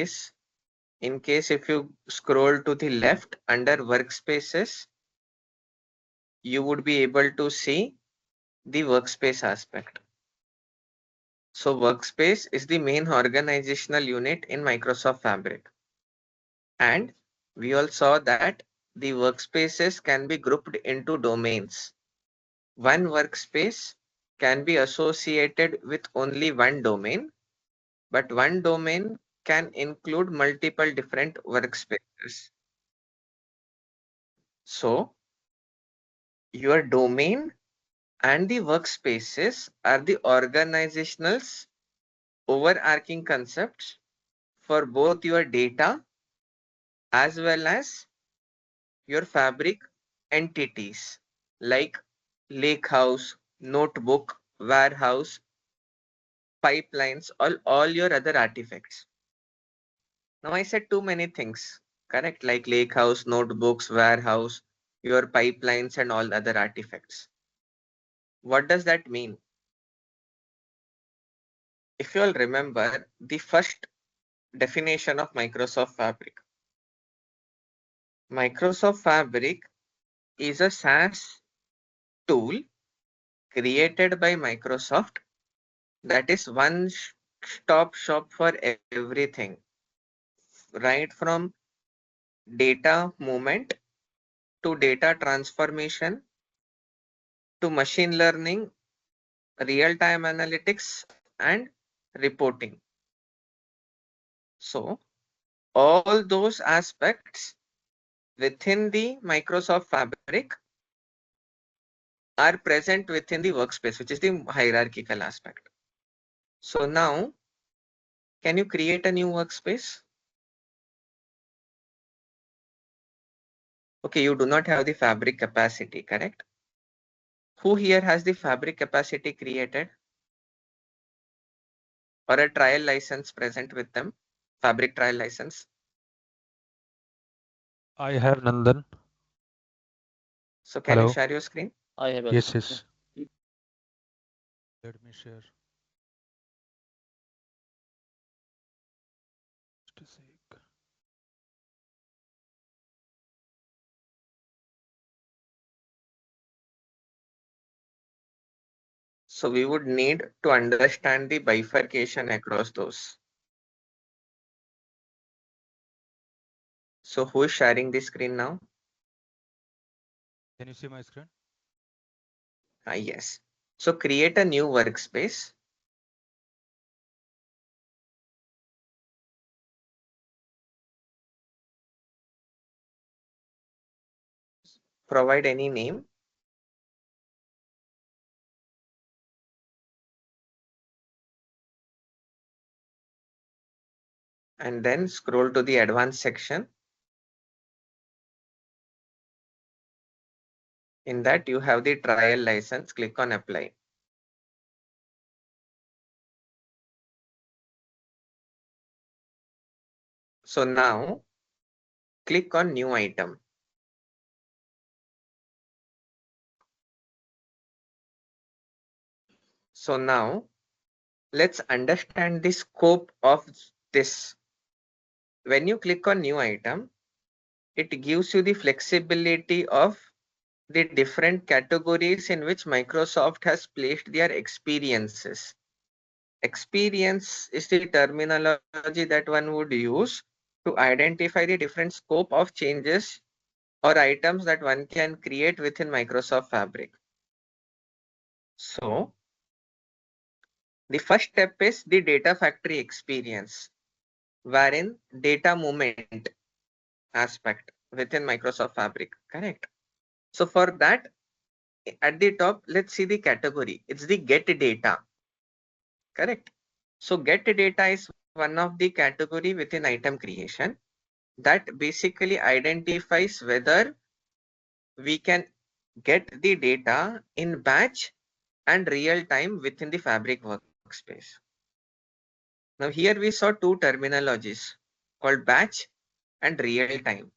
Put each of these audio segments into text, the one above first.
is, in case if you scroll to the left under workspaces, you would be able to see the workspace aspect. So workspace is the main organizational unit in Microsoft Fabric. And we all saw that the workspaces can be grouped into domains. One workspace can be associated with only one domain, but one domain can include multiple different workspaces. So your domain and the workspaces are the organizational's overarching concepts for both your data as well as your Fabric entities like Lakehouse, Notebook, Warehouse, pipelines, all your other artifacts. Now I said too many things, correct? Like Lakehouse, Notebooks, Warehouse, your pipelines and all other artifacts. What does that mean? If you all remember the first definition of Microsoft Fabric. Microsoft Fabric is a SaaS tool created by Microsoft that is one-stop shop for everything, right from data movement to data transformation to machine learning, real-time analytics, and reporting. So all those aspects within the Microsoft Fabric are present within the workspace, which is the hierarchical aspect. So now, can you create a new workspace? Okay, you do not have the Fabric capacity, correct? Who here has the Fabric capacity created or a trial license present with them? Fabric trial license. I have Nandan. So can you Hello. share your screen? I have Yes, also. yes. Let me share. Just a sec. So we would need to understand the bifurcation across those. So who is sharing the screen now? Can you see my screen? Yes. So create a new workspace. Provide any name. And then scroll to the advanced section. In that you have the trial license. Click on apply. So now click on new item. So now let's understand the scope of this. When you click on new item, it gives you the flexibility of the different categories in which Microsoft has placed their experiences. Experience is the terminology that one would use to identify the different scope of changes or items that one can create within Microsoft Fabric. So the first step is the data factory experience, wherein data movement aspect within Microsoft Fabric, correct? So for that, at the top, let's see the category. It's the get data, correct? So get data is one of the category within item creation that basically identifies whether we can get the data in batch and real time within the Fabric workspace. Now here we saw two terminologies called batch and real time.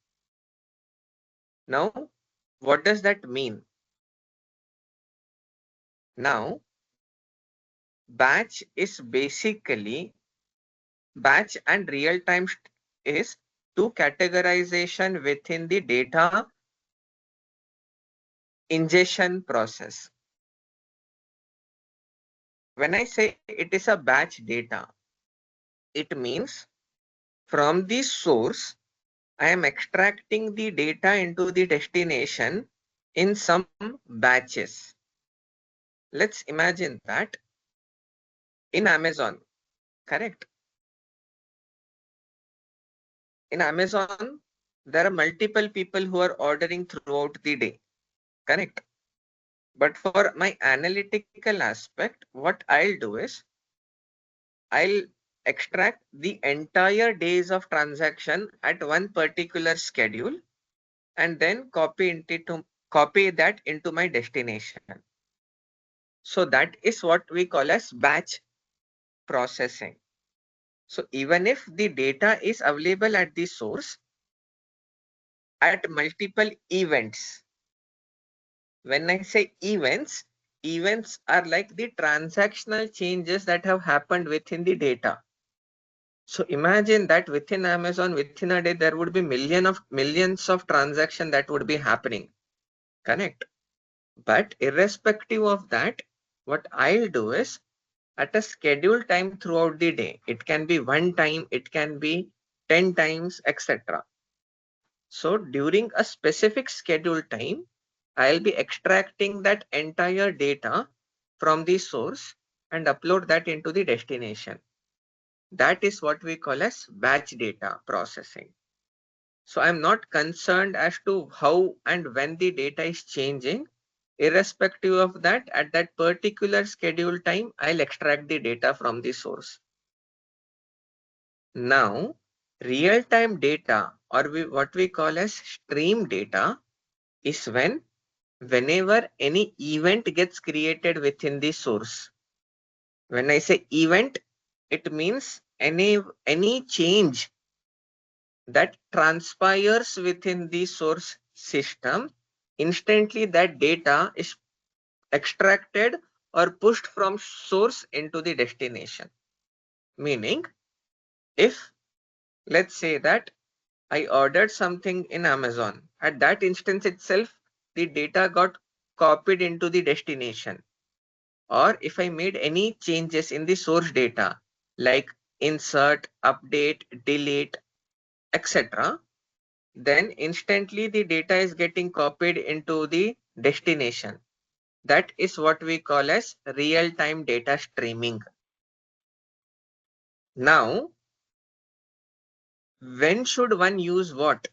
Now, what does that mean? Now, batch is basically batch and real time is two categorization within the data ingestion process. When I say it is a batch data, it means from the source, I am extracting the data into the destination in some batches. Let's imagine that in Amazon, correct? In Amazon, there are multiple people who are ordering throughout the day, correct? But for my analytical aspect, what I'll do is I'll extract the entire days of transaction at one particular schedule and then copy that into my destination. So that is what we call as batch processing. So even if the data is available at the source at multiple events, when I say events, events are like the transactional changes that have happened within the data. So imagine that within Amazon, within a day, there would be millions of transactions that would be happening. Correct. But irrespective of that, what I'll do is at a scheduled time throughout the day, it can be one time, it can be 10 times, etc. So during a specific scheduled time, I'll be extracting that entire data from the source and upload that into the destination. That is what we call as batch data processing. So I'm not concerned as to how and when the data is changing. Irrespective of that, at that particular schedule time, I'll extract the data from the source. Now, real-time data, or what we call as stream data, is whenever any event gets created within the source. When I say event, it means any change that transpires within the source system, instantly that data is extracted or pushed from source into the destination. Meaning, if let's say that I ordered something in Amazon, at that instance itself, the data got copied into the destination. Or if I made any changes in the source data, like insert, update, delete, etc., then instantly the data is getting copied into the destination. That is what we call as real-time data streaming. Now, when should one use what?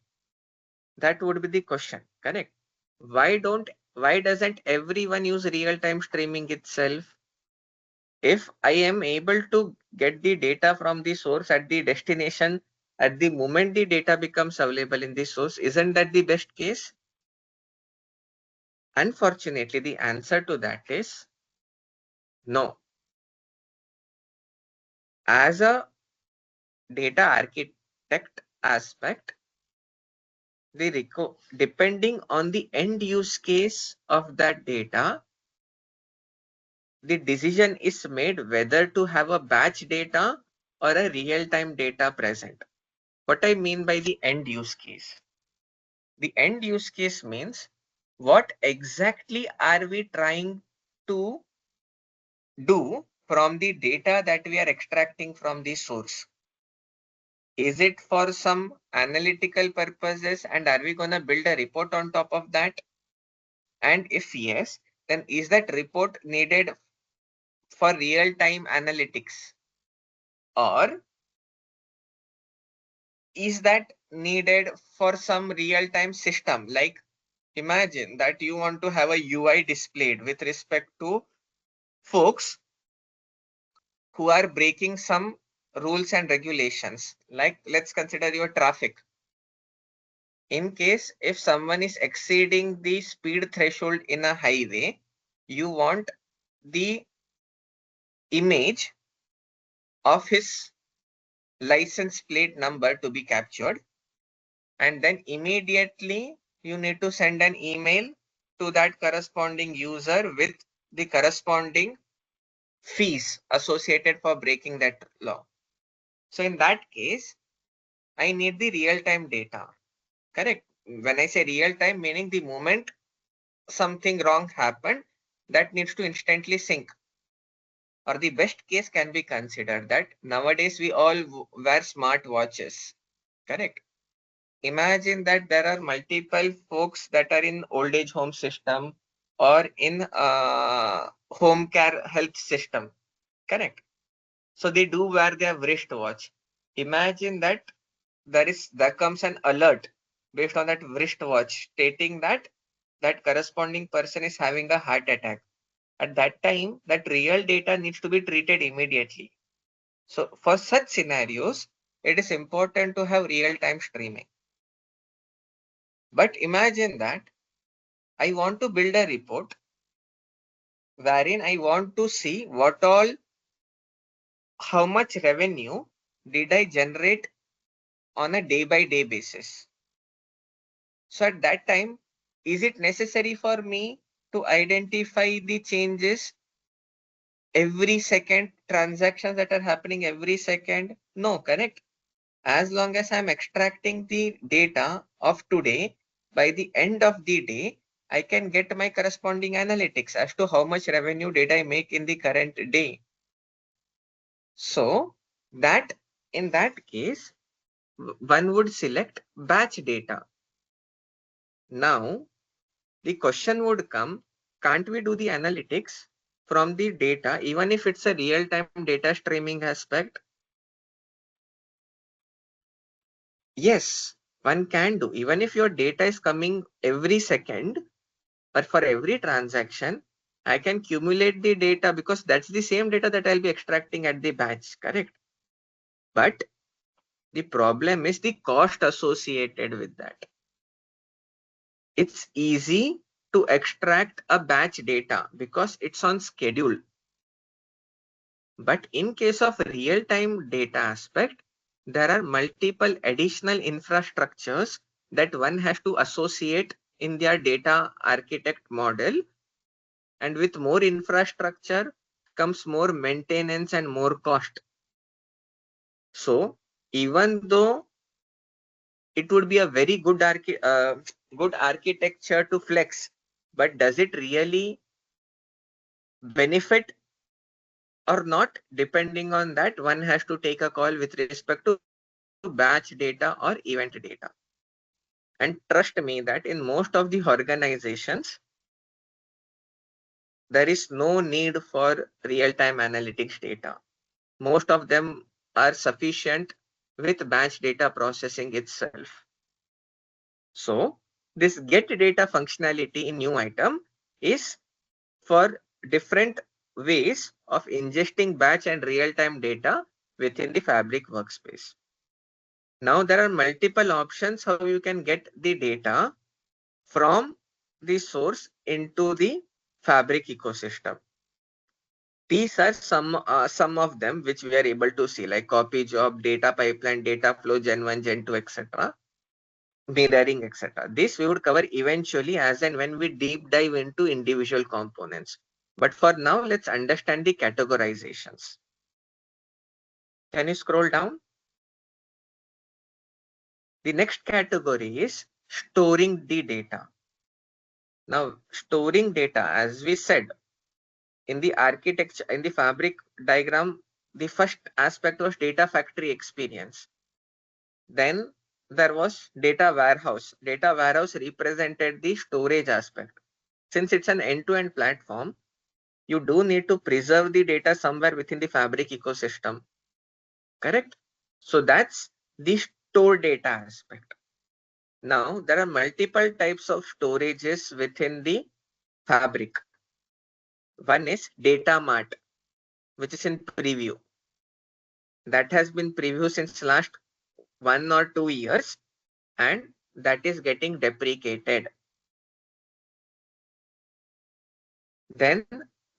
That would be the question, correct? Why doesn't everyone use real-time streaming itself? If I am able to get the data from the source at the destination at the moment the data becomes available in the source, isn't that the best case? Unfortunately, the answer to that is no. As a data architect aspect, depending on the end use case of that data, the decision is made whether to have a batch data or a real-time data present. What I mean by the end use case? The end use case means what exactly are we trying to do from the data that we are extracting from the source? Is it for some analytical purposes and are we going to build a report on top of that? And if yes, then is that report needed for real-time analytics? Or is that needed for some real-time system? Like imagine that you want to have a UI displayed with respect to folks who are breaking some rules and regulations. Like let's consider your traffic. In case if someone is exceeding the speed threshold in a highway, you want the image of his license plate number to be captured, and then immediately you need to send an email to that corresponding user with the corresponding fees associated for breaking that law. So in that case, I need the real-time data. Correct. When I say real-time, meaning the moment something wrong happened, that needs to instantly sync. Or the best case can be considered that nowadays we all wear smart watches. Correct. Imagine that there are multiple folks that are in old age home system or in home care health system. Correct. So they do wear their wristwatch. Imagine that there comes an alert based on that wristwatch stating that that corresponding person is having a heart attack. At that time, that real data needs to be treated immediately. So for such scenarios, it is important to have real-time streaming. But imagine that I want to build a report wherein I want to see how much revenue did I generate on a day by day basis. So at that time, is it necessary for me to identify the changes every second, transactions that are happening every second? No, correct. As long as I'm extracting the data of today, by the end of the day, I can get my corresponding analytics as to how much revenue did I make in the current day. So that in that case, one would select batch data. Now, the question would come, can't we do the analytics from the data, even if it's a real-time data streaming aspect? Yes, one can do. Even if your data is coming every second, but for every transaction, I can accumulate the data because that's the same data that I'll be extracting at the batch, correct? But the problem is the cost associated with that. It's easy to extract a batch data because it's on schedule. But in case of real-time data aspect, there are multiple additional infrastructures that one has to associate in their data architect model. And with more infrastructure comes more maintenance and more cost. So even though it would be a very good architecture to flex, but does it really benefit or not? Depending on that, one has to take a call with respect to batch data or event data. And trust me that in most of the organizations, there is no need for real-time analytics data. Most of them are sufficient with batch data processing itself. So this get data functionality in new item is for different ways of ingesting batch and real-time data within the Fabric workspace. Now there are multiple options how you can get the data from the source into the Fabric ecosystem. These are some of them which we are able to see, like copy job, data pipeline, data flow, Gen 1, Gen 2, etc. Mirroring, etc. This we would cover eventually as and when we deep dive into individual components. But for now, let's understand the categorizations. Can you scroll down? The next category is storing the data. Now, storing data, as we said, in the architecture, in the Fabric diagram, the first aspect was data factory experience. Then there was data warehouse. Data warehouse represented the storage aspect. Since it's an end-to-end platform, you do need to preserve the data somewhere within the Fabric ecosystem. Correct? So that's the store data aspect. Now, there are multiple types of storages within the Fabric. One is Data Mart, which is in preview. That has been preview since last 1 or 2 years, and that is getting deprecated. Then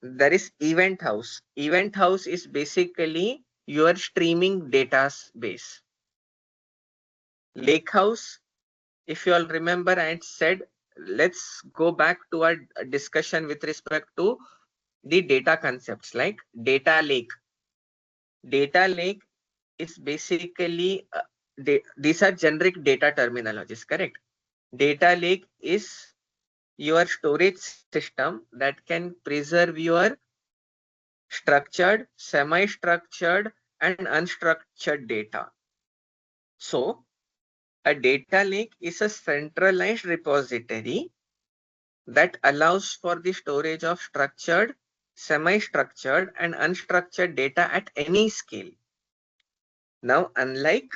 there is Event House. Event House is basically your streaming database. Lakehouse, if you all remember, I had said, let's go back to our discussion with respect to the data concepts like data lake. Data lake is basically these are generic data terminologies, correct? Data lake is your storage system that can preserve your structured, semi-structured, and unstructured data. So, a data lake is a centralized repository that allows for the storage of structured, semi-structured, and unstructured data at any scale. Now, unlike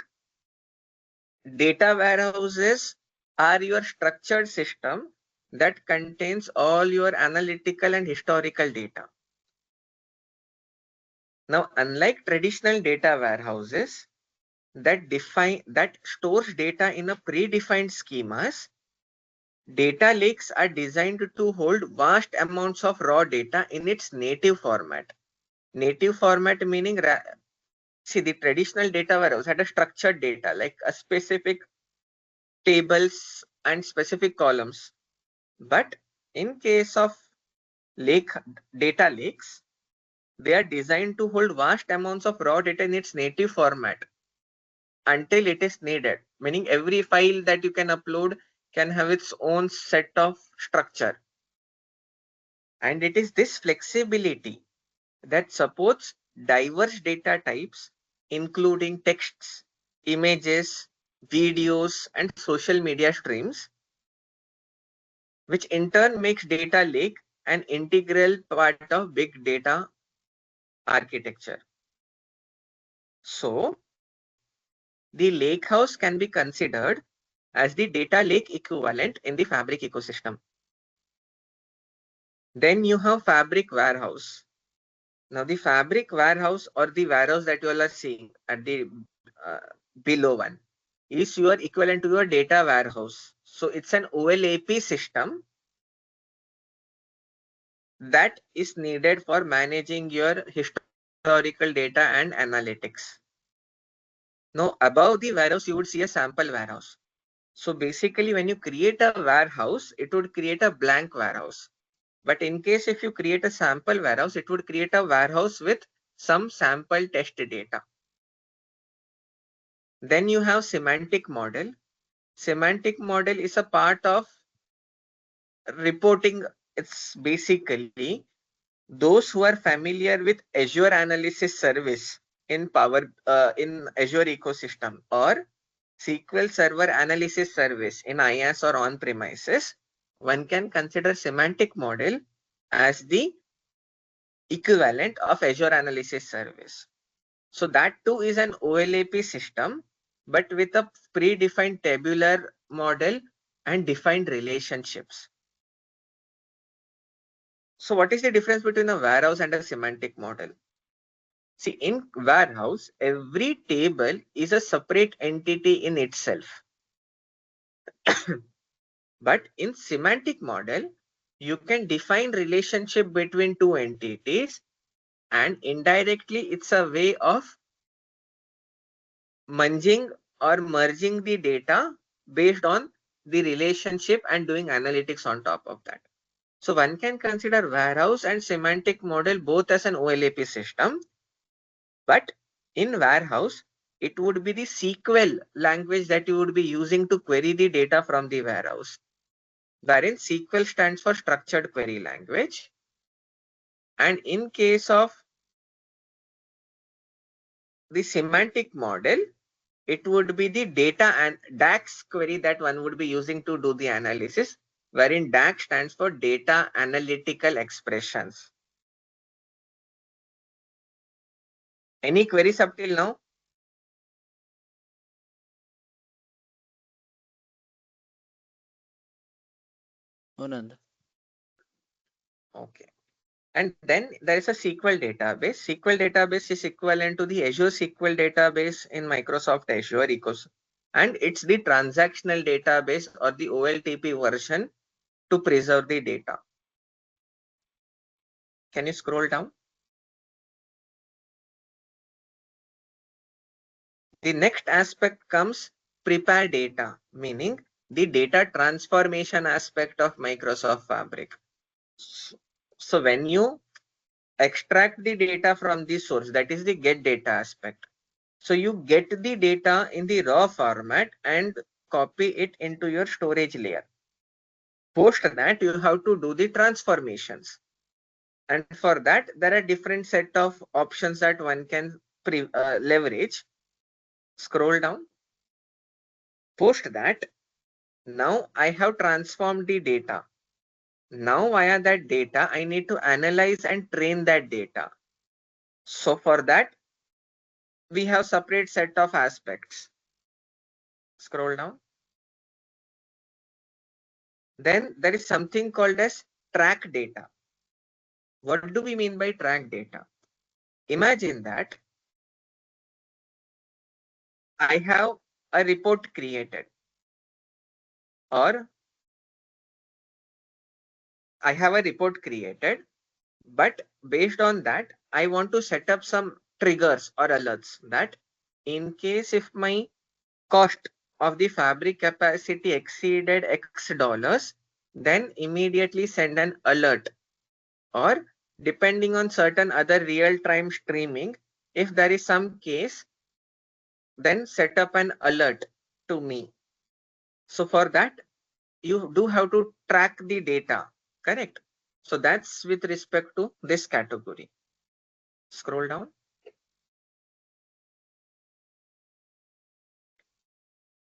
data warehouses are your structured system that contains all your analytical and historical data. Now, unlike traditional data warehouses that stores data in a predefined schemas, data lakes are designed to hold vast amounts of raw data in its native format. Native format meaning, see, the traditional data warehouse had a structured data like a specific tables and specific columns. But in case of data lakes, they are designed to hold vast amounts of raw data in its native format until it is needed, meaning every file that you can upload can have its own set of structure. And it is this flexibility that supports diverse data types, including texts, images, videos, and social media streams, which in turn makes data lake an integral part of big data architecture. So, the lakehouse can be considered as the data lake equivalent in the Fabric ecosystem. Then you have Fabric Warehouse. Now, the Fabric Warehouse or the warehouse that you all are seeing at the below one is your equivalent to your data warehouse. So, it's an OLAP system that is needed for managing your historical data and analytics. Now, above the warehouse, you would see a sample warehouse. So basically, when you create a warehouse, it would create a blank warehouse. But in case if you create a sample warehouse, it would create a warehouse with some sample test data. Then you have semantic model. Semantic model is a part of reporting. It's basically those who are familiar with Azure Analysis Service in in Azure ecosystem or SQL Server Analysis Service in IaaS or on-premises, one can consider semantic model as the equivalent of Azure Analysis Service. So that too is an OLAP system, but with a predefined tabular model and defined relationships. So what is the difference between a warehouse and a semantic model? See, in warehouse, every table is a separate entity in itself. But in semantic model, you can define relationship between two entities, and indirectly it's a way of merging the data based on the relationship and doing analytics on top of that. So one can consider warehouse and semantic model both as an OLAP system, but in warehouse, it would be the SQL language that you would be using to query the data from the warehouse, wherein SQL stands for structured query language. And in case of the semantic model, it would be the data and DAX query that one would be using to do the analysis, wherein DAX stands for data analytical expressions. Any queries up till now? Anand. Okay. And then there is a SQL database. SQL database is equivalent to the Azure SQL database in Microsoft Azure ecosystem. And it's the transactional database or the OLTP version to preserve the data. Can you scroll down? The next aspect comes prepare data, meaning the data transformation aspect of Microsoft Fabric. So when you extract the data from the source, that is the get data aspect. So you get the data in the raw format and copy it into your storage layer. Post that, you have to do the transformations. And for that, there are different set of options that one can leverage. Scroll down. Post that. Now I have transformed the data. Now via that data, I need to analyze and train that data. So for that, we have separate set of aspects. Scroll down. Then there is something called as track data. What do we mean by track data? Imagine that I have a report created, or I have a report created, but based on that, I want to set up some triggers or alerts that in case if my cost of the fabric capacity exceeded X dollars, then immediately send an alert, or depending on certain other real-time streaming, if there is some case, then set up an alert to me. So for that, you do have to track the data, correct? So that's with respect to this category. Scroll down.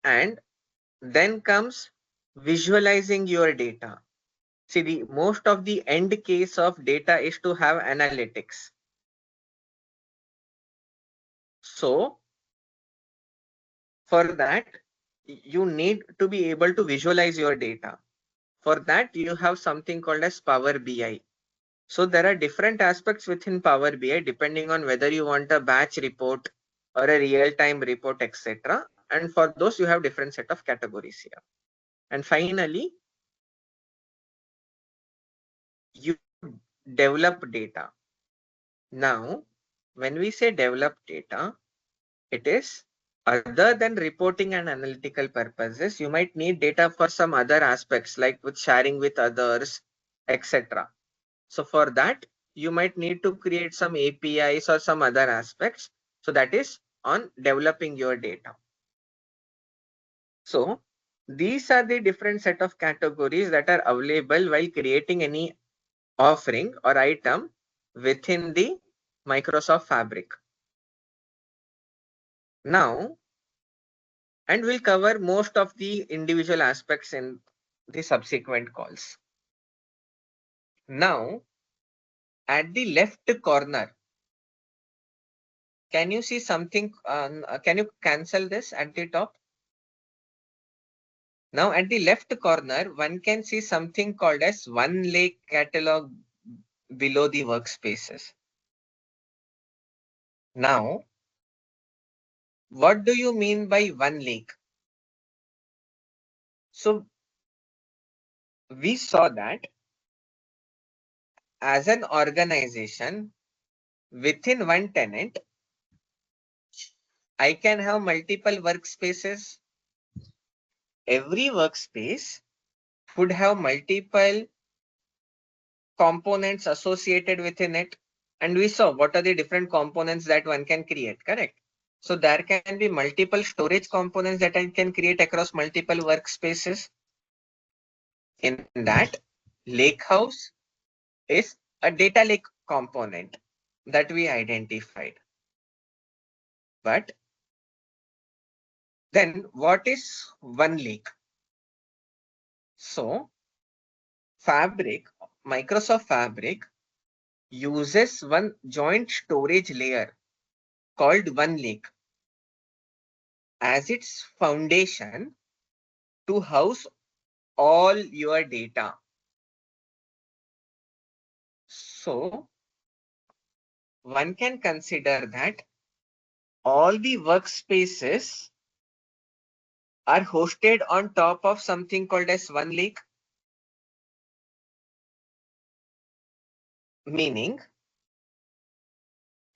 And then comes visualizing your data. See, the most of the end case of data is to have analytics. So for that, you need to be able to visualize your data. For that, you have something called as Power BI. So there are different aspects within Power BI depending on whether you want a batch report or a real-time report, etc. And for those, you have different set of categories here. And finally, you develop data. Now, when we say develop data, it is other than reporting and analytical purposes, you might need data for some other aspects like with sharing with others, etc. So for that, you might need to create some APIs or some other aspects. So that is on developing your data. So these are the different set of categories that are available while creating any offering or item within the Microsoft Fabric. Now, and we'll cover most of the individual aspects in the subsequent calls. Now, at the left corner, can you see something? Can you cancel this at the top? Now, at the left corner, one can see something called as OneLake catalog below the workspaces. Now, what do you mean by OneLake? So, we saw that as an organization within one tenant, I can have multiple workspaces. Every workspace would have multiple components associated within it. And we saw what are the different components that one can create, correct? So there can be multiple storage components that I can create across multiple workspaces. In that, Lakehouse is a data lake component that we identified. But then what is OneLake? So Fabric, Microsoft Fabric uses one joint storage layer called OneLake as its foundation to house all your data. So one can consider that all the workspaces are hosted on top of something called as OneLake, meaning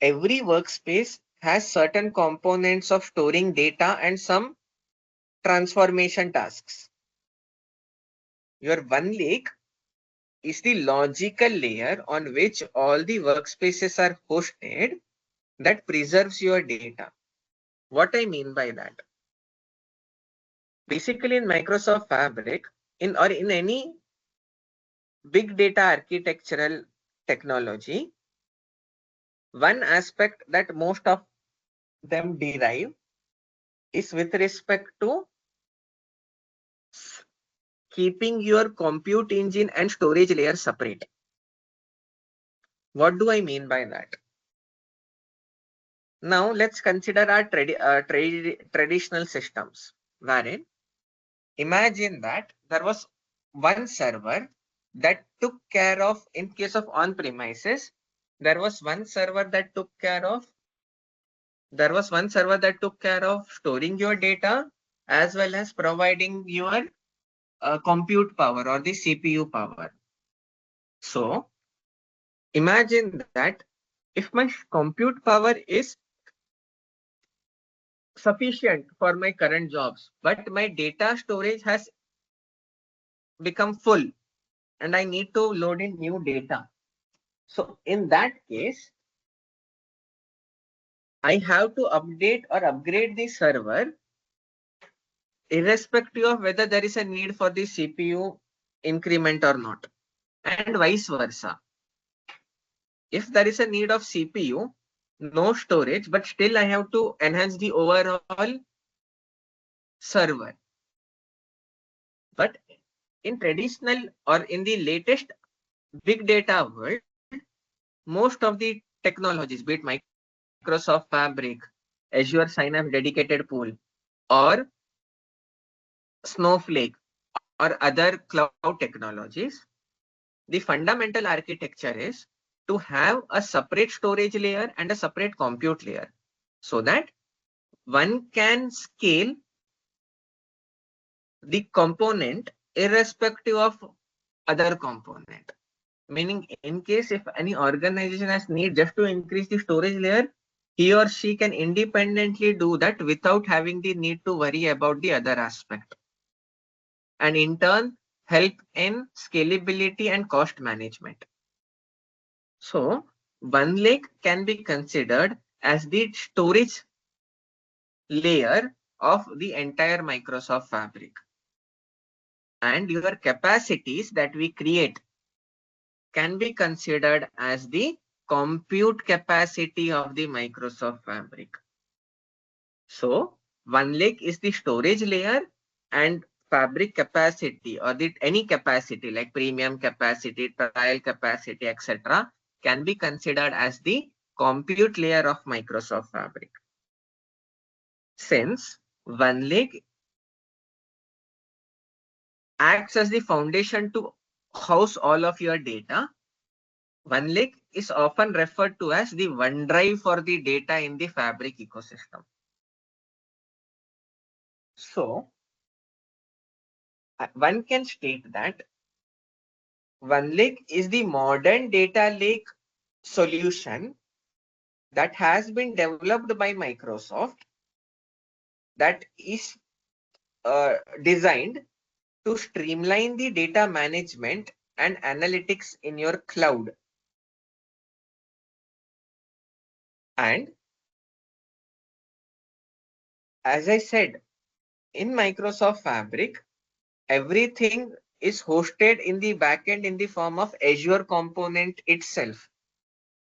every workspace has certain components of storing data and some transformation tasks. Your OneLake is the logical layer on which all the workspaces are hosted that preserves your data. What I mean by that? Basically, in Microsoft Fabric, in any big data architectural technology, one aspect that most of them derive is with respect to keeping your compute engine and storage layer separate. What do I mean by that? Now let's consider our traditional systems, wherein imagine that there was one server that took care of, in case of on-premises, there was one server that took care of storing your data as well as providing your compute power or the CPU power. So imagine that if my compute power is sufficient for my current jobs, but my data storage has become full and I need to load in new data. So in that case, I have to update or upgrade the server irrespective of whether there is a need for the CPU increment or not, and vice versa. If there is a need of CPU, no storage, but still I have to enhance the overall server. But in traditional or in the latest big data world, most of the technologies, be it Microsoft Fabric, Azure Synapse dedicated pool, or Snowflake, or other cloud technologies, the fundamental architecture is to have a separate storage layer and a separate compute layer so that one can scale the component irrespective of other component. Meaning, in case if any organization has need just to increase the storage layer, he or she can independently do that without having the need to worry about the other aspect, and in turn help in scalability and cost management. So OneLake can be considered as the storage layer of the entire Microsoft Fabric, and your capacities that we create can be considered as the compute capacity of the Microsoft Fabric. So OneLake is the storage layer, and Fabric capacity or the any capacity like premium capacity, trial capacity, etc. can be considered as the compute layer of Microsoft Fabric. Since OneLake acts as the foundation to house all of your data, OneLake is often referred to as the OneDrive for the data in the Fabric ecosystem. So one can state that OneLake is the modern data lake solution that has been developed by Microsoft, that is designed to streamline the data management and analytics in your cloud. And as I said, in Microsoft Fabric, everything is hosted in the backend in the form of Azure component itself.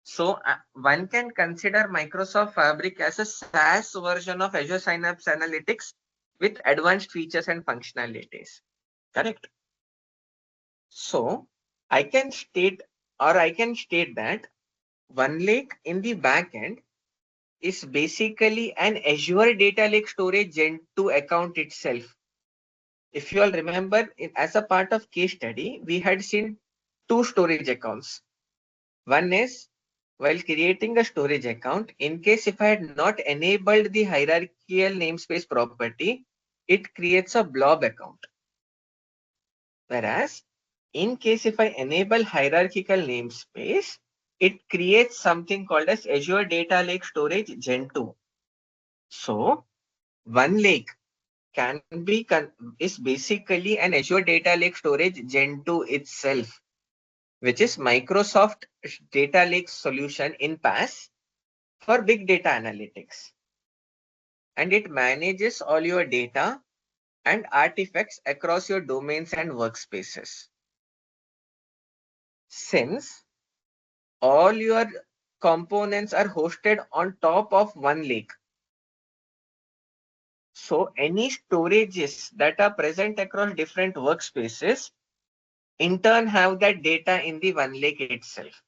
So one can consider Microsoft Fabric as a SaaS version of Azure Synapse Analytics with advanced features and functionalities. Correct? So I can state that OneLake in the backend is basically an Azure Data Lake Storage Gen 2 account itself. If you all remember, as a part of case study, we had seen two storage accounts. One is, while creating a storage account, in case if I had not enabled the hierarchical namespace property, it creates a blob account. Whereas, in case if I enable hierarchical namespace, it creates something called as Azure Data Lake Storage Gen 2. So, OneLake is basically an Azure Data Lake Storage Gen 2 itself, which is Microsoft Data Lake solution in PaaS for big data analytics. and it manages all your data and artifacts across your domains and workspaces. Since all your components are hosted on top of one lake, so any storages that are present across different workspaces in turn have that data in the one lake itself.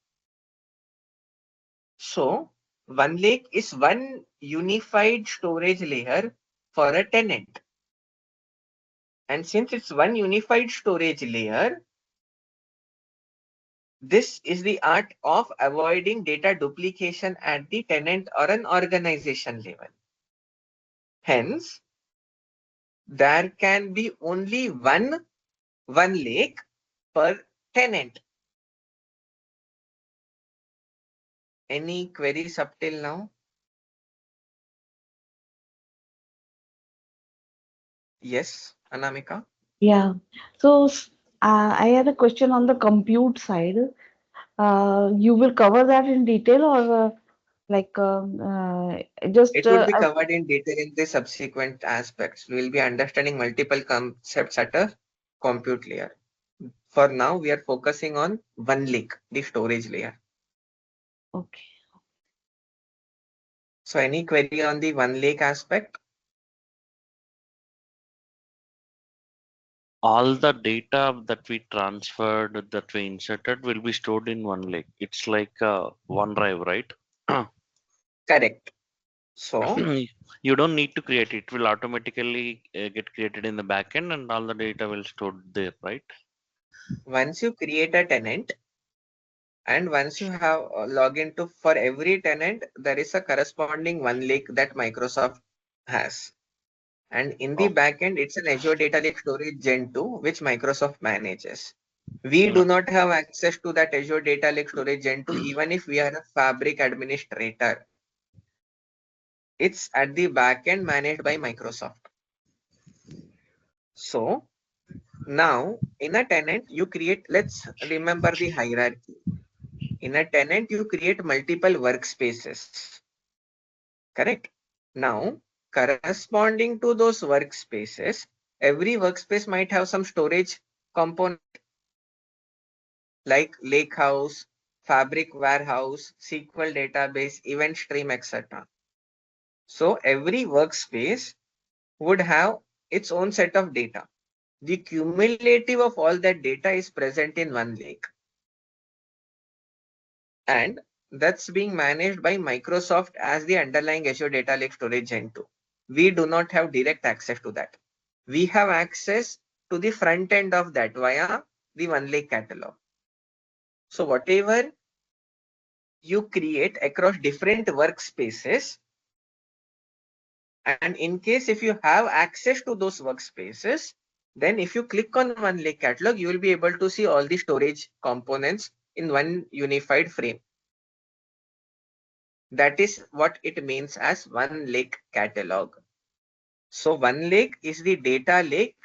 So one lake is one unified storage layer for a tenant. And since it's one unified storage layer, this is the art of avoiding data duplication at the tenant or an organization level. Hence, there can be only one lake per tenant. Any queries up till now? Yes, Anamika? Yeah. So I had a question on the compute side. You will cover that in detail or like just It would be covered in detail in the subsequent aspects. We will be understanding multiple concepts at a compute layer. For now, we are focusing on one lake, the storage layer. okay. So any query on the one lake aspect? All the data that we transferred, that we inserted, will be stored in one lake. It's like OneDrive, right? Correct. So You don't need to create it. It will automatically get created in the backend, and all the data will stored there, right? once you create a tenant and once you have login to, for every tenant, there is a corresponding one lake that Microsoft has. And in the Oh, backend, it's an Azure Data Lake Storage Gen 2, which Microsoft manages. We do no. not have access to that Azure Data Lake Storage Gen 2, even if we are a Fabric administrator. It's at the backend managed by Microsoft. So now in a tenant, you create, let's remember the hierarchy. In a tenant, you create multiple workspaces. Correct? Now, corresponding to those workspaces, every workspace might have some storage component like Lakehouse, Fabric Warehouse, SQL database, event stream, etc. So every workspace would have its own set of data. The cumulative of all that data is present in one lake. And that's being managed by Microsoft as the underlying Azure Data Lake Storage Gen 2. We do not have direct access to that. We have access to the front end of that via the OneLake catalog. So whatever you create across different workspaces, and in case if you have access to those workspaces, then if you click on OneLake catalog, you will be able to see all the storage components in one unified frame. That is what it means as one lake catalog. So one lake is the data lake,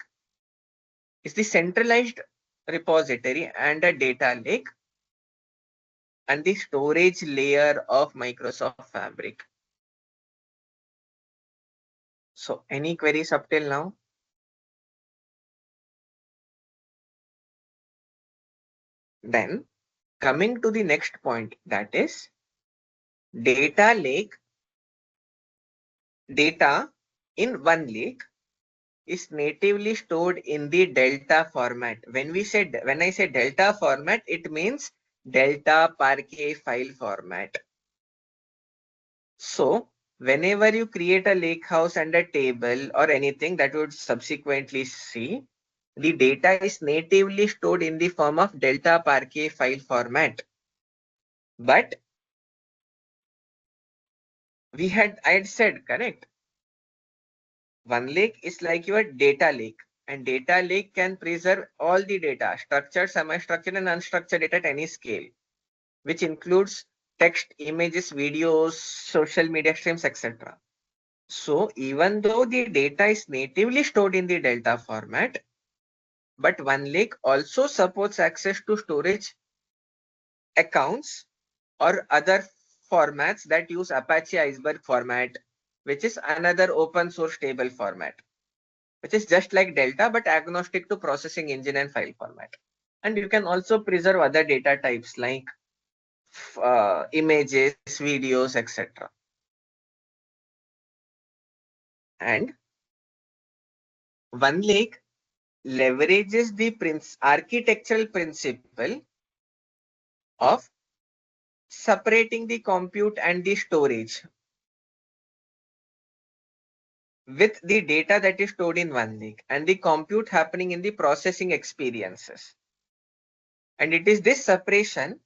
is the centralized repository and a data lake and the storage layer of Microsoft Fabric. So any queries up till now? Then coming to the next point, that is data lake. Data in one lake is natively stored in the Delta format. When I say Delta format, it means Delta Parquet file format. So whenever you create a lake house and a table or anything that would subsequently see, the data is natively stored in the form of Delta Parquet file format. But I had said, correct? One lake is like your data lake, and data lake can preserve all the data, structured, semi-structured, and unstructured data at any scale, which includes text, images, videos, social media streams, etc. So even though the data is natively stored in the Delta format, but OneLake also supports access to storage accounts or other formats that use Apache Iceberg format, which is another open source table format, which is just like Delta but agnostic to processing engine and file format. And you can also preserve other data types like images, videos, etc. And OneLake leverages the architectural principle of separating the compute and the storage with the data that is stored in OneLake and the compute happening in the processing experiences. And it is this separation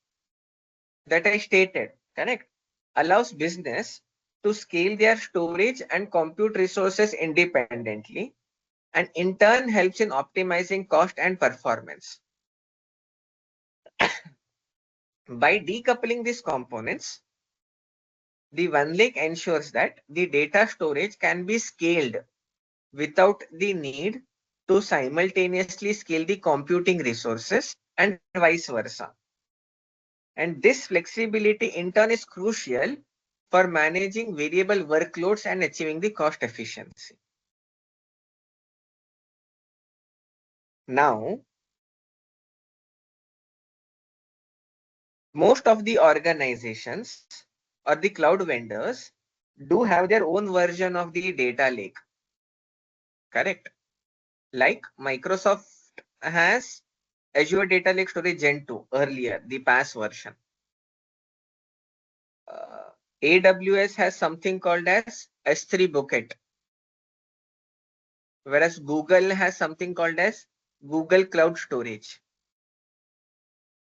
that I stated, correct, allows business to scale their storage and compute resources independently, and in turn helps in optimizing cost and performance. By decoupling these components, the OneLake ensures that the data storage can be scaled without the need to simultaneously scale the computing resources and vice versa. And this flexibility in turn is crucial for managing variable workloads and achieving the cost efficiency. Now, most of the organizations or the cloud vendors do have their own version of the data lake, correct? Like Microsoft has Azure Data Lake Storage Gen 2 earlier, the PaaS version. AWS has something called as S3 Bucket, whereas Google has something called as Google Cloud Storage.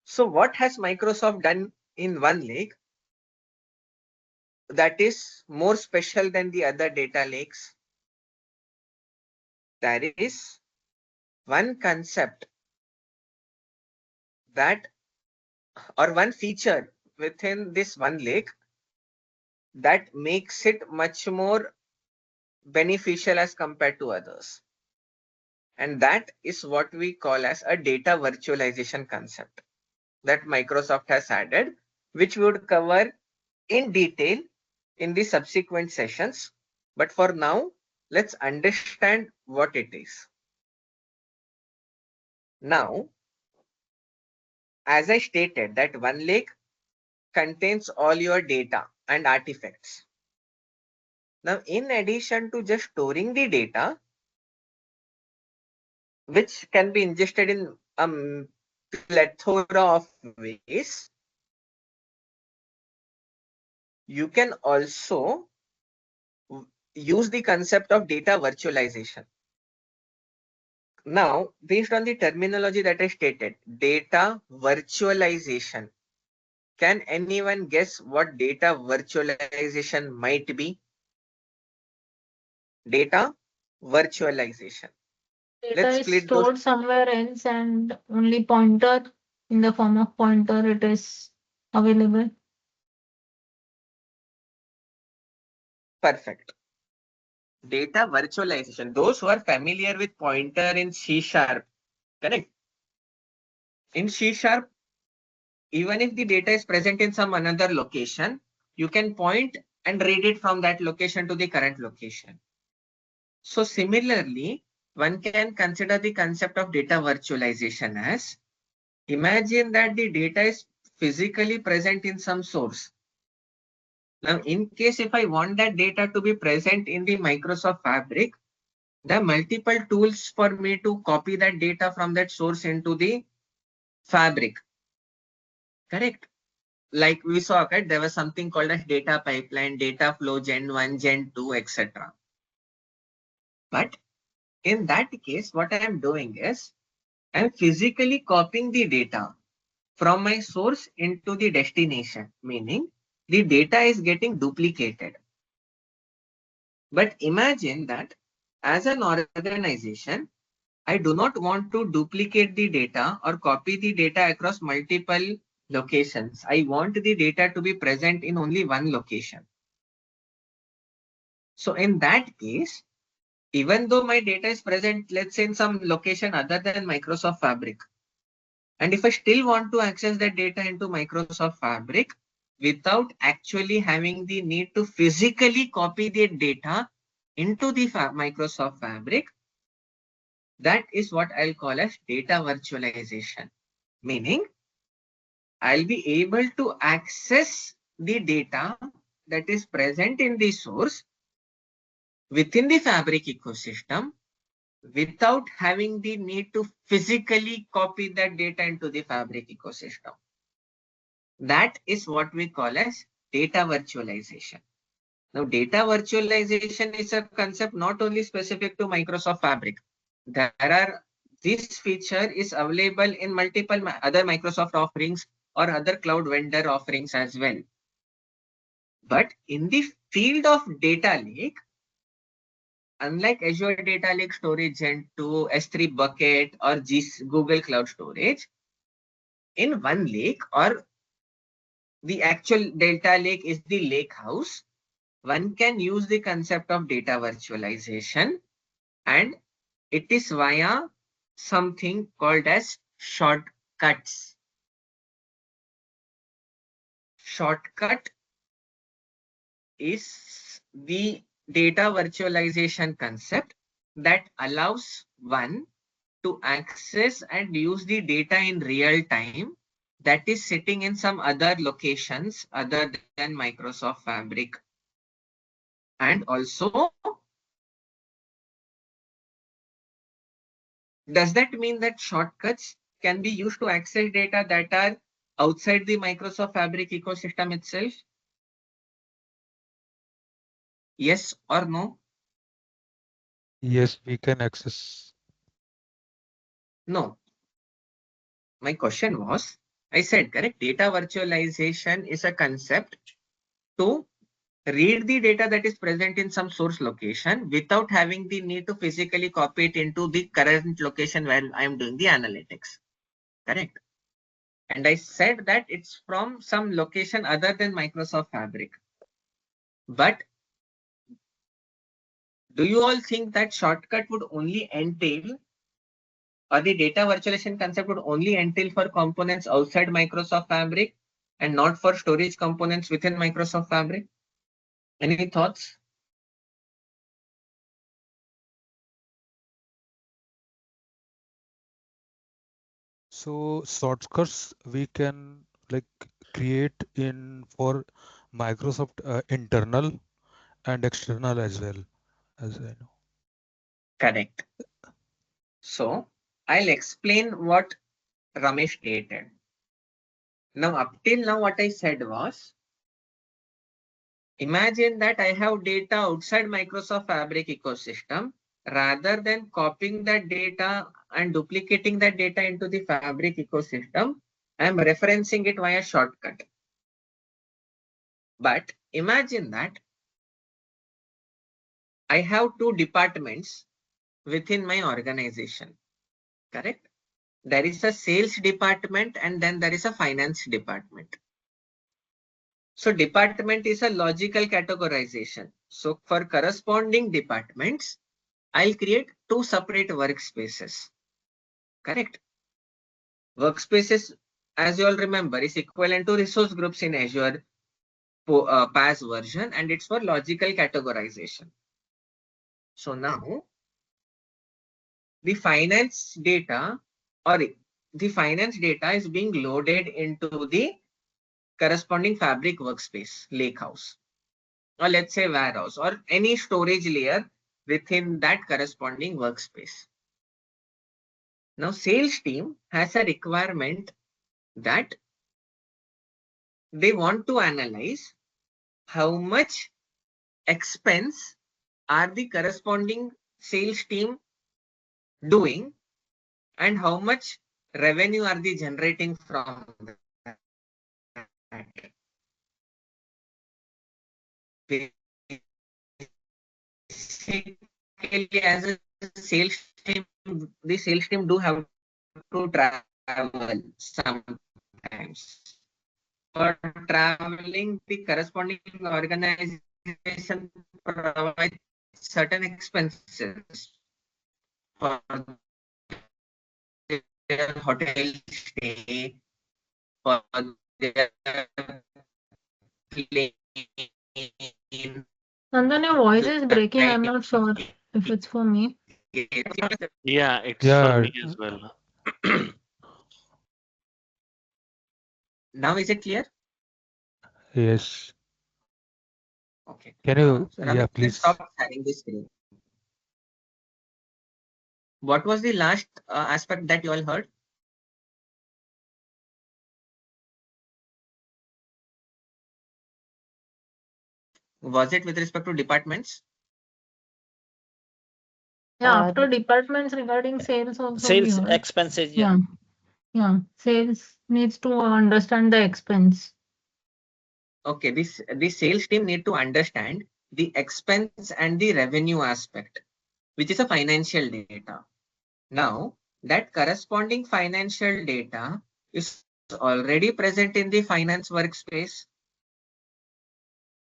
So what has Microsoft done in OneLake that is more special than the other data lakes? There is one concept that, or one feature within this OneLake that makes it much more beneficial as compared to others. And that is what we call as a data virtualization concept that Microsoft has added, which we would cover in detail in the subsequent sessions. But for now, let's understand what it is. Now, as I stated that OneLake contains all your data and artifacts. Now, in addition to just storing the data, which can be ingested in a plethora of ways, you can also use the concept of data virtualization. Now, based on the terminology that I stated, data virtualization, can anyone guess what data virtualization might be? Data virtualization. Data Let's is split those. stored somewhere else and only pointer in the form of pointer it is available. Perfect. Data virtualization. Those who are familiar with pointer in C#, correct? In C#, even if the data is present in some another location, you can point and read it from that location to the current location. So similarly, one can consider the concept of data virtualization as, imagine that the data is physically present in some source. Now, in case if I want that data to be present in the Microsoft Fabric, there are multiple tools for me to copy that data from that source into the Fabric. Correct? Like we saw, okay, there was something called as data pipeline, data flow, Gen 1, Gen 2, etc. But in that case, what I am doing is, I'm physically copying the data from my source into the destination, meaning the data is getting duplicated. But imagine that as an organization, I do not want to duplicate the data or copy the data across multiple locations. I want the data to be present in only one location. So in that case, even though my data is present, let's say in some location other than Microsoft Fabric, and if I still want to access that data into Microsoft Fabric, without actually having the need to physically copy the data into the Microsoft Fabric. That is what I'll call as data virtualization. Meaning, I'll be able to access the data that is present in the source within the Fabric ecosystem without having the need to physically copy that data into the Fabric ecosystem. That is what we call as data virtualization. Now, data virtualization is a concept not only specific to Microsoft Fabric. This feature is available in multiple other Microsoft offerings or other cloud vendor offerings as well. But in the field of data lake, unlike Azure Data Lake Storage Gen 2, S3 Bucket, or Google Cloud Storage, in one lake, or the actual data lake is the lake house, one can use the concept of data virtualization, and it is via something called as shortcuts. Shortcut is the data virtualization concept that allows one to access and use the data in real time that is sitting in some other locations other than Microsoft Fabric. And also, does that mean that shortcuts can be used to access data that are outside the Microsoft Fabric ecosystem itself? Yes or no? Yes, we can access. No. My question was, I said, correct, data virtualization is a concept to read the data that is present in some source location without having the need to physically copy it into the current location where I am doing the analytics. Correct. And I said that it's from some location other than Microsoft Fabric. But do you all think that shortcut would only entail, or the data virtualization concept would only entail for components outside Microsoft Fabric and not for storage components within Microsoft Fabric? Any thoughts? So shortcuts we can like create in for Microsoft internal and external as well, as I know. Correct. So I'll explain what Ramesh stated. Now, up till now, what I said was, imagine that I have data outside Microsoft Fabric ecosystem. Rather than copying that data and duplicating that data into the Fabric ecosystem, I am referencing it via shortcut. But imagine that I have two departments within my organization. Correct? There is a sales department and then there is a finance department. So department is a logical categorization. So for corresponding departments, I'll create two separate workspaces. Correct? Workspaces, as you all remember, is equivalent to resource groups in Azure PaaS version, and it's for logical categorization. So now the finance data is being loaded into the corresponding Fabric workspace, lakehouse, or let's say warehouse, or any storage layer within that corresponding workspace. Now, sales team has a requirement that they want to analyze how much expense are the corresponding sales team doing and how much revenue are they generating from that. Basically, as a sales team, the sales team do have to travel sometimes. For traveling, the corresponding organization provides certain expenses for their hotel stay, for their explain Nandan, your voice is breaking. I'm not sure if it's for me. Yeah, it's for Yeah, me as well. Now is it clear? yes. Okay. Can you, So yeah, Ramesh, let's please. stop sharing the screen. What was the last aspect that you all heard? Was it with respect to departments? Yeah, after departments regarding sales also we Sales heard. expenses, yeah. Yeah. Sales needs to understand the expense. Okay, the sales team need to understand the expense and the revenue aspect, which is a financial data. Now, that corresponding financial data is already present in the finance workspace.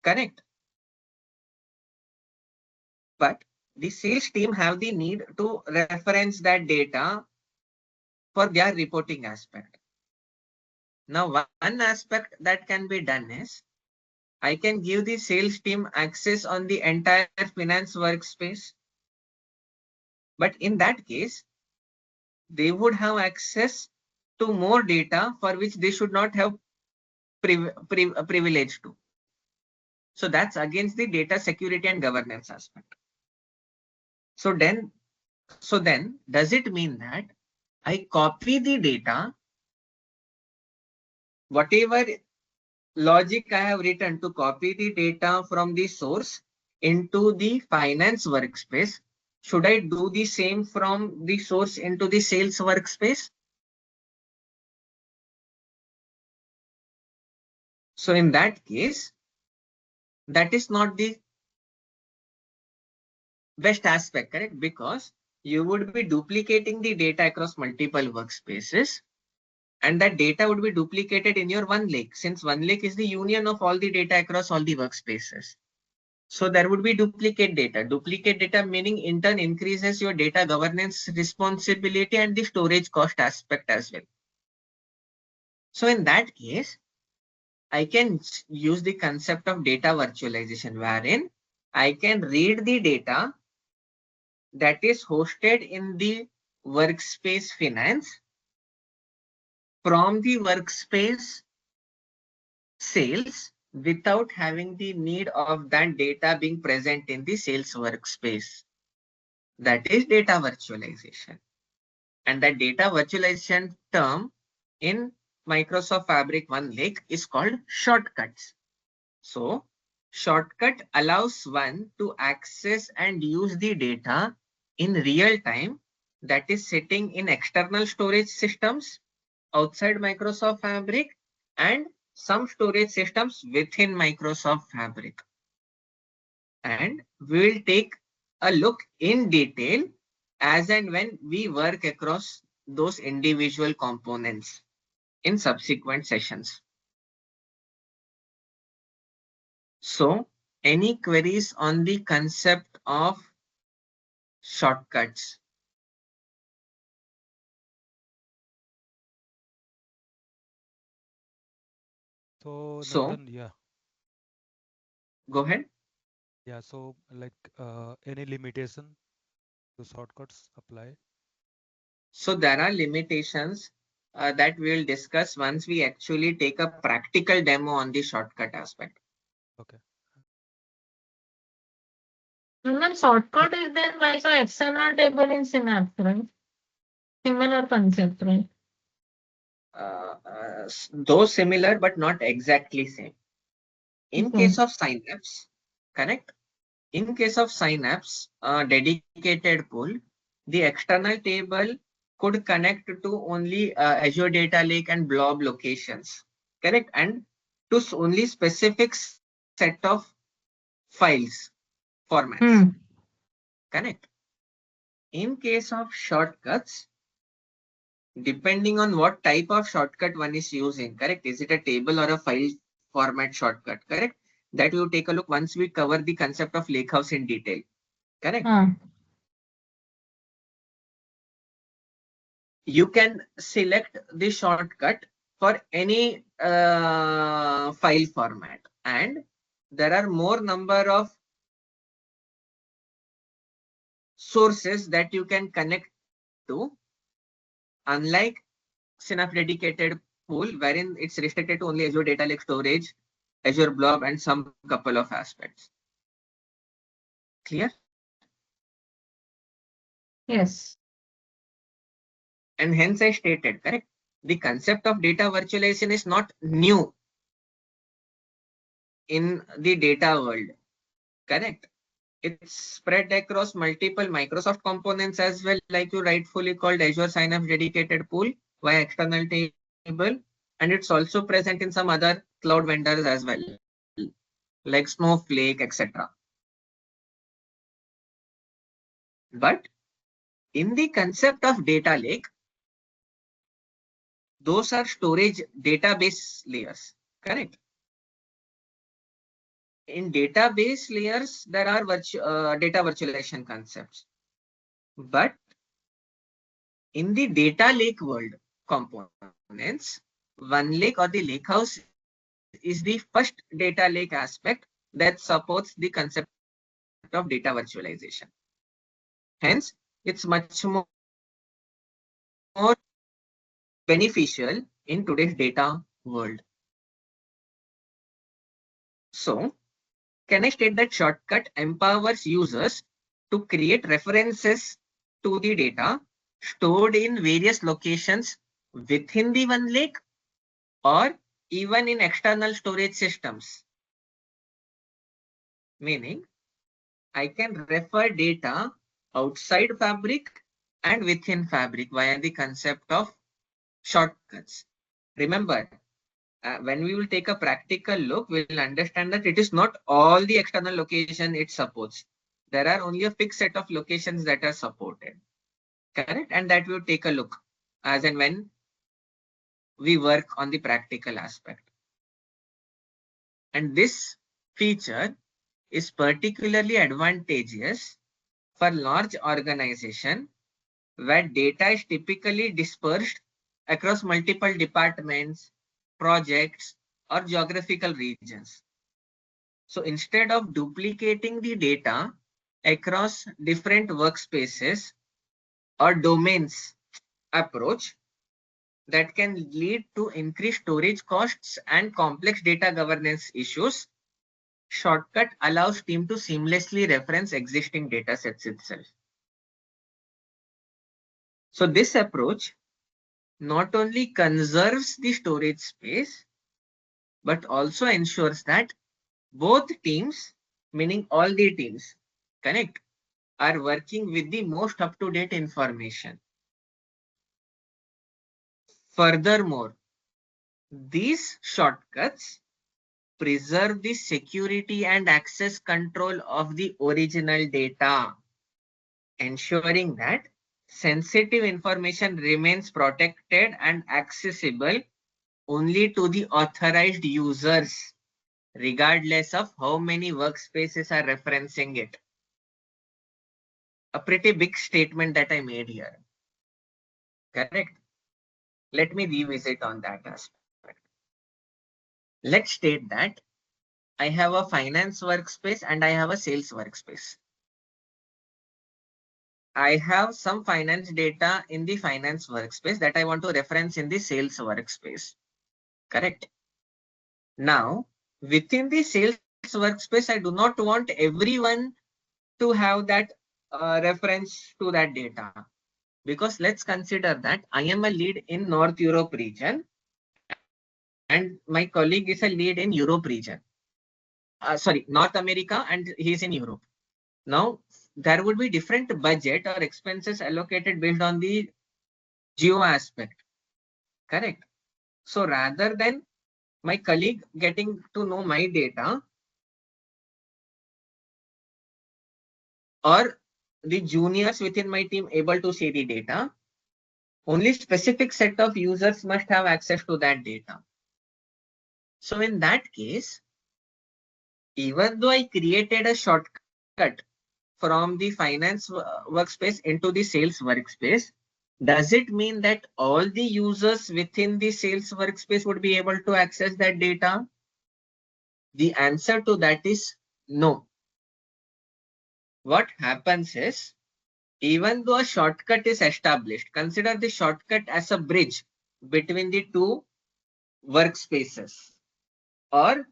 Correct. But the sales team have the need to reference that data for their reporting aspect. Now, one aspect that can be done is I can give the sales team access on the entire finance workspace. But in that case, they would have access to more data for which they should not have privilege to. So that's against the data security and governance aspect. So then does it mean that I copy the data, whatever logic I have written to copy the data from the source into the finance workspace? Should I do the same from the source into the sales workspace? So in that case, that is not the best aspect, correct? Because you would be duplicating the data across multiple workspaces, and that data would be duplicated in your OneLake, since OneLake is the union of all the data across all the workspaces. So there would be duplicate data. Duplicate data meaning in turn increases your data governance responsibility and the storage cost aspect as well. So in that case, I can use the concept of data virtualization, wherein I can read the data that is hosted in the workspace finance from the workspace sales without having the need of that data being present in the sales workspace. That is data virtualization. And that data virtualization term in Microsoft Fabric OneLake is called shortcuts. So shortcut allows one to access and use the data in real time that is sitting in external storage systems outside Microsoft Fabric and some storage systems within Microsoft Fabric. And we will take a look in detail as and when we work across those individual components in subsequent sessions. So, any queries on the concept of shortcuts? So, So, Nandan, yeah, go ahead. yeah. So, like, any limitation to shortcuts apply? So, there are limitations that we will discuss once we actually take a practical demo on the shortcut aspect. Okay. And then shortcut is then like an external table in Synapse, right? Similar concept, right? Though similar, but not exactly same. In Okay. case of Synapse, correct? In case of Synapse, dedicated pool, the external table could connect to only Azure Data Lake and Blob locations, correct? And to only specific set of files formats, correct? In case of shortcuts, depending on what type of shortcut one is using, correct? Is it a table or a file format shortcut, correct? That we will take a look once we cover the concept of Lakehouse in detail, correct? You can select the shortcut for any file format. and there are more number of sources that you can connect to, unlike Synapse dedicated pool, wherein it's restricted to only Azure Data Lake storage, Azure Blob, and some couple of aspects. Clear? Yes. And hence I stated, correct? The concept of data virtualization is not new in the data world, correct? It's spread across multiple Microsoft components as well, like you rightfully called Azure Synapse dedicated pool via external table, and it's also present in some other cloud vendors as well, like Snowflake, etc. But in the concept of data lake, those are storage database layers, correct? In database layers, there are data virtualization concepts. But in the data lake world components, OneLake or the lakehouse is the first data lake aspect that supports the concept of data virtualization. Hence, it's much more beneficial in today's data world. So, can I state that shortcut empowers users to create references to the data stored in various locations within the OneLake or even in external storage systems? Meaning, I can refer data outside Fabric and within Fabric via the concept of shortcuts. Remember, when we will take a practical look, we will understand that it is not all the external location it supports. There are only a fixed set of locations that are supported, correct? And that we will take a look as and when we work on the practical aspect. And this feature is particularly advantageous for large organization where data is typically dispersed across multiple departments, projects, or geographical regions. So instead of duplicating the data across different workspaces or domains approach that can lead to increased storage costs and complex data governance issues, Shortcut allows team to seamlessly reference existing data sets itself. So this approach not only conserves the storage space, but also ensures that both teams, meaning all the teams, connect, are working with the most up-to-date information. Furthermore, these shortcuts preserve the security and access control of the original data, ensuring that sensitive information remains protected and accessible only to the authorized users, regardless of how many workspaces are referencing it. A pretty big statement that I made here. Correct? Let me revisit on that aspect. Let's state that I have a finance workspace and I have a sales workspace. I have some finance data in the finance workspace that I want to reference in the sales workspace. Correct? Now, within the sales workspace, I do not want everyone to have that reference to that data. Because let's consider that I am a lead in North Europe region and my colleague is a lead in Europe region. Sorry, North America, and he's in Europe. Now, there would be different budget or expenses allocated based on the geo aspect. Correct? So rather than my colleague getting to know my data, or the juniors within my team able to see the data, only specific set of users must have access to that data. So in that case, even though I created a shortcut from the finance workspace into the sales workspace, does it mean that all the users within the sales workspace would be able to access that data? The answer to that is no. What happens is, even though a shortcut is established, consider the shortcut as a bridge between the two workspaces, or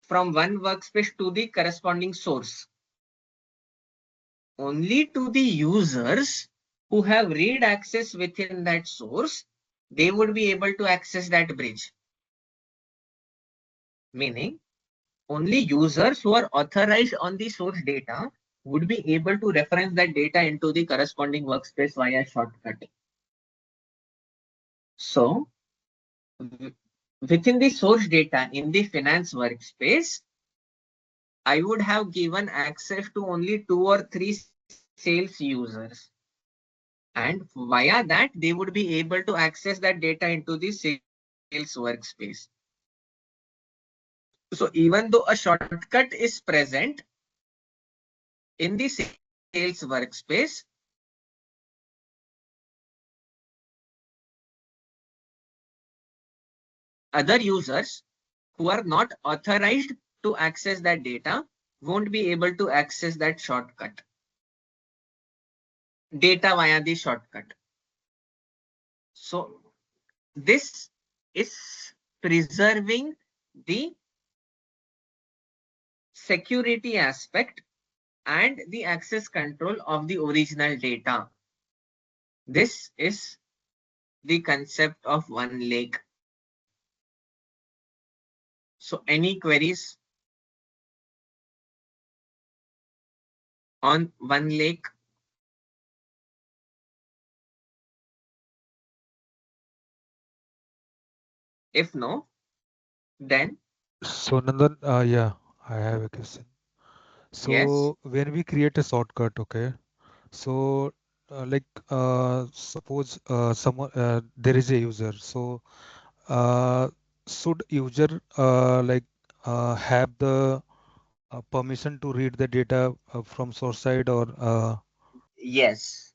from one workspace to the corresponding source. Only to the users who have read access within that source, they would be able to access that bridge. Meaning, only users who are authorized on the source data would be able to reference that data into the corresponding workspace via shortcut. So, within the source data in the finance workspace, I would have given access to only 2 or 3 sales users. And via that, they would be able to access that data into the sales workspace. So even though a shortcut is present in the sales workspace, other users who are not authorized to access that data won't be able to access that shortcut data via the shortcut. So this is preserving the security aspect and the access control of the original data. This is the concept of one lake. So any queries on one lake? If no, then So Nandan, yeah, I have a question. So yes. when we create a shortcut, okay, so suppose someone there is a user, so should user have the permission to read the data from source side, or Yes.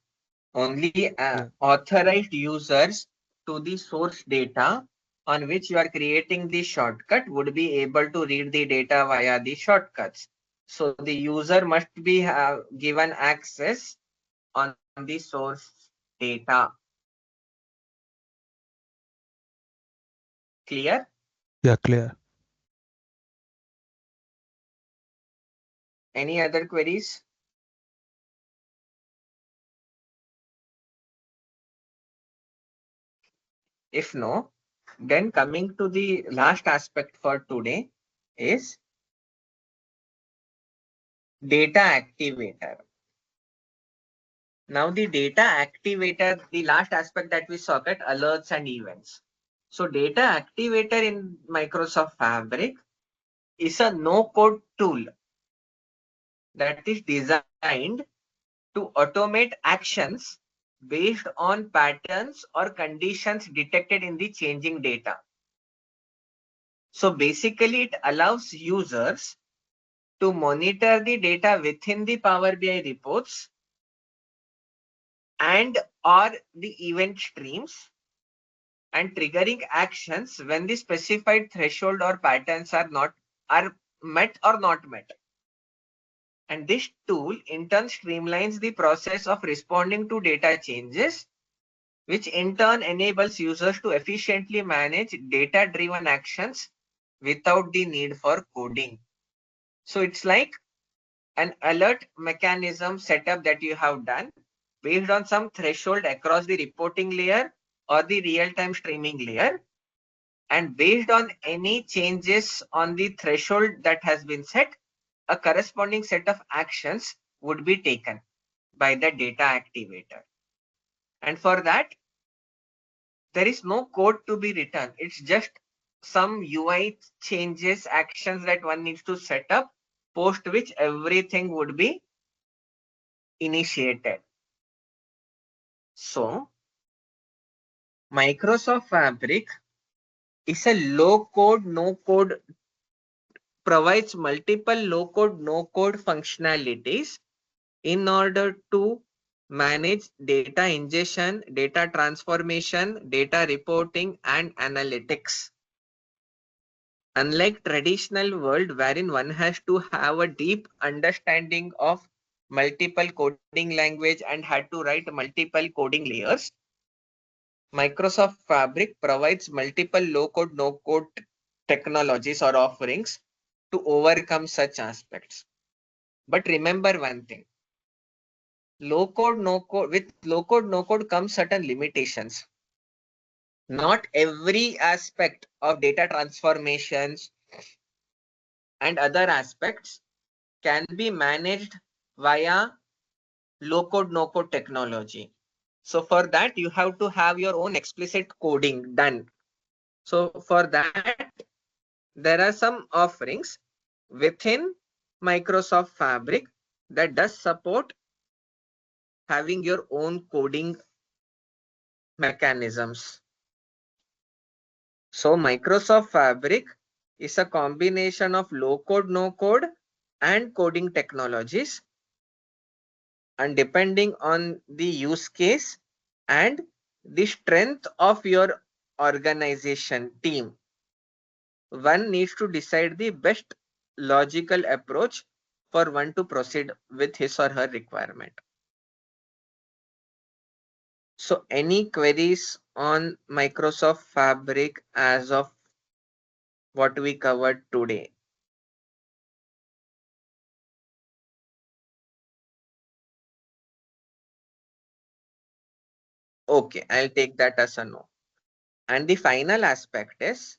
Only yeah, authorized users to the source data on which you are creating the shortcut would be able to read the data via the shortcuts. So the user must be given access on the source data. Clear? yeah, clear. Any other queries? If no, then coming to the last aspect for today is data activator. Now the data activator, the last aspect that we saw, at alerts and events. So data activator in Microsoft Fabric is a no-code tool that is designed to automate actions based on patterns or conditions detected in the changing data. So basically it allows users to monitor the data within the Power BI reports and or the event streams, and triggering actions when the specified threshold or patterns are met or not met. And this tool in turn streamlines the process of responding to data changes, which in turn enables users to efficiently manage data-driven actions without the need for coding. So it's like an alert mechanism setup that you have done based on some threshold across the reporting layer or the real-time streaming layer. And based on any changes on the threshold that has been set, a corresponding set of actions would be taken by the data activator. And for that, there is no code to be written. It's just some UI changes, actions that one needs to set up, post which everything would be initiated. So Microsoft Fabric is a low code, no code, provides multiple low code, no code functionalities in order to manage data ingestion, data transformation, data reporting, and analytics. Unlike traditional world wherein one has to have a deep understanding of multiple coding language and had to write multiple coding layers, Microsoft Fabric provides multiple low-code, no-code technologies or offerings to overcome such aspects. But remember one thing, low-code, no-code, with low-code, no-code comes certain limitations. Not every aspect of data transformations and other aspects can be managed via low-code, no-code technology. So for that, you have to have your own explicit coding done. So for that, there are some offerings within Microsoft Fabric that does support having your own coding mechanisms. So Microsoft Fabric is a combination of low-code, no-code and coding technologies. And depending on the use case and the strength of your organization team, one needs to decide the best logical approach for one to proceed with his or her requirement. So any queries on Microsoft Fabric as of what we covered today? Okay, I'll take that as a no. And the final aspect is,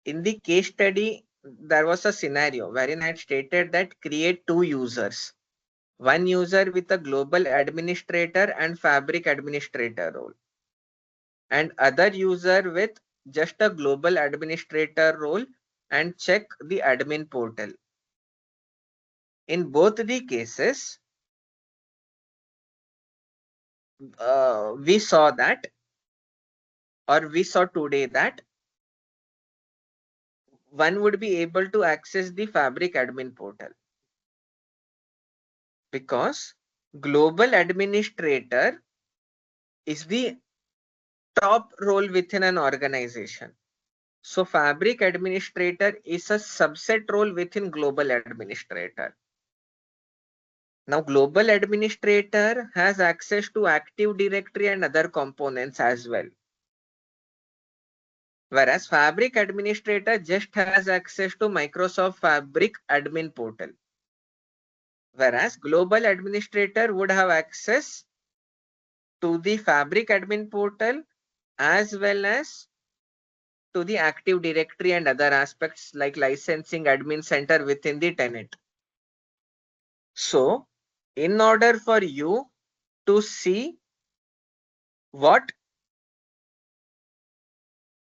in the case study, there was a scenario wherein I had stated that create two users. One user with a global administrator and Fabric administrator role, and other user with just a global administrator role and check the admin portal. In both the cases, we saw that, or we saw today that one would be able to access the Fabric admin portal because global administrator is the top role within an organization. So Fabric administrator is a subset role within global administrator. Now global administrator has access to Active Directory and other components as well. Whereas Fabric administrator just has access to Microsoft Fabric admin portal. Whereas global administrator would have access to the Fabric admin portal as well as to the Active Directory and other aspects like licensing admin center within the tenant. So in order for you to see what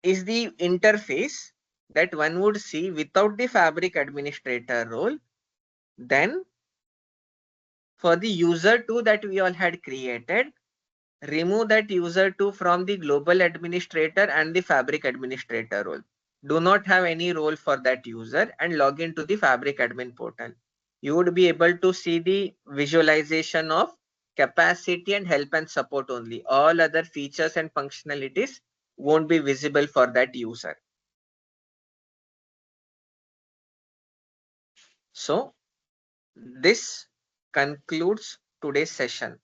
is the interface that one would see without the Fabric administrator role, then for the user2 that we all had created, remove that user2 from the global administrator and the Fabric administrator role. Do not have any role for that user and log into the Fabric admin portal. You would be able to see the visualization of capacity and help and support only. All other features and functionalities won't be visible for that user. So this concludes today's session.